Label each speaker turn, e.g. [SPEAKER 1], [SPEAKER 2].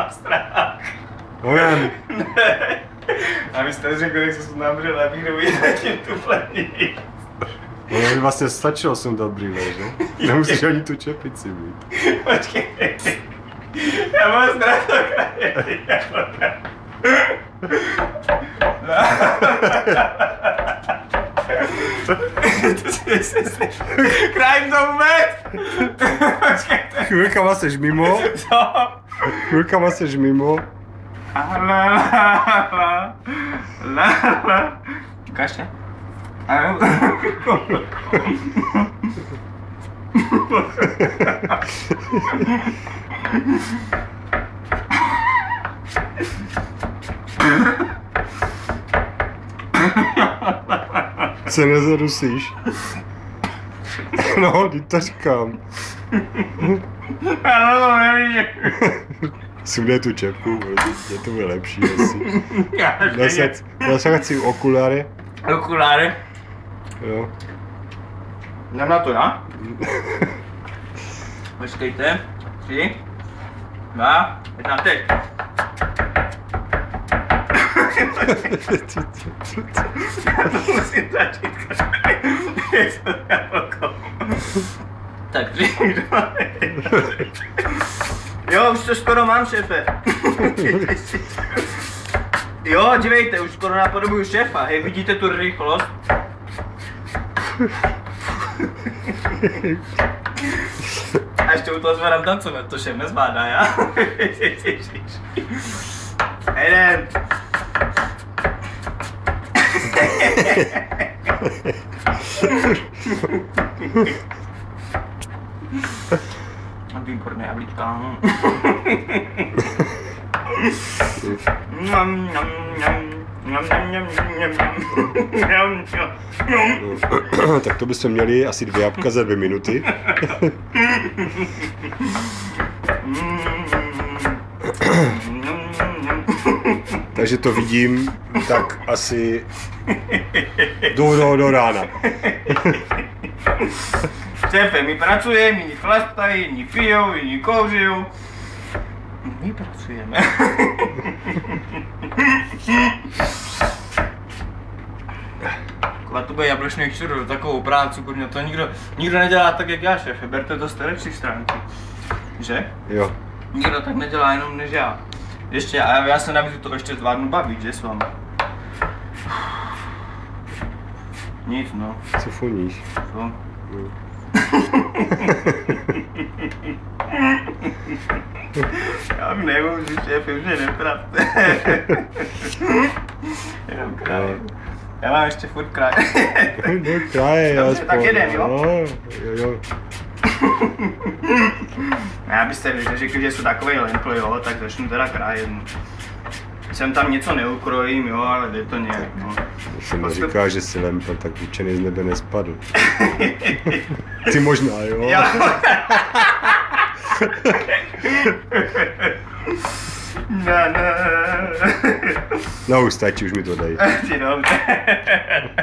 [SPEAKER 1] mám strach.
[SPEAKER 2] Ojan.
[SPEAKER 1] A vy jste řekl, jak se nabřel a výrobu zatím tu planit.
[SPEAKER 2] No by vlastně stačilo sundat brýle, že? Nemusíš ani tu čepici mít.
[SPEAKER 1] Počkej. Já mám strach do kraje. Krajem to vůbec! Počkejte.
[SPEAKER 2] Chvilkama seš mimo.
[SPEAKER 1] Co?
[SPEAKER 2] Chvilkama seš mimo.
[SPEAKER 1] La. Kašle.
[SPEAKER 2] Se nezarusíš. No, teď to říkám.
[SPEAKER 1] Já to nevidím.
[SPEAKER 2] Sundej tu čepku, je to bude lepší asi. Nasaď si okuláry.
[SPEAKER 1] Okuláry.
[SPEAKER 2] Jo.
[SPEAKER 1] Jdem na to, já? Počkejte. 3, 2, 1, teď. Já to musím začít. Tak 3, 2, 1. Jo, už to skoro mám, šéfe. Jo, dívejte, už skoro napodobuju šéfa. Hej, vidíte tu rychlost? A ještě u toho zvedám tancovat, to šéf nezvládá, já? Jeden. Výborné jablíčka.
[SPEAKER 2] Tak to bychom měli asi 2 jabka za 2 minuty. Takže to vidím, tak asi do rána.
[SPEAKER 1] Šéfe, my pracujeme, jiní chlastají, jiní pijou, jiní kouřijou. My pracujeme. To bude jablečný chirurg, takovou práci, kurňa, to nikdo nedělá tak, jak já, šéfe, berte to z té lepší stránky. Že?
[SPEAKER 2] Jo.
[SPEAKER 1] Nikdo tak nedělá jenom než já. Ještě, a já se navíc to ještě zvládnu bavit, že s vámi? Nic, no.
[SPEAKER 2] Co foníš?
[SPEAKER 1] Co? Já nemůžu, šéfe, už mě nepravte. Jenom kraje. Já mám ještě furt kraje.
[SPEAKER 2] No kraje,
[SPEAKER 1] dobře, tak jedem, jo?
[SPEAKER 2] No, jo.
[SPEAKER 1] Já byste řekl, že jsou takovej lempl, jo, tak začnu teda krajem. Jsem tam něco neukrojím, jo, ale jde to nějak, no.
[SPEAKER 2] Když jsem říká, že jsi lempl, tak učený z nebe nespadl. Ty možná, jo?
[SPEAKER 1] Jo. No.
[SPEAKER 2] No už stačí, už mi to dej.
[SPEAKER 1] Ty dobře.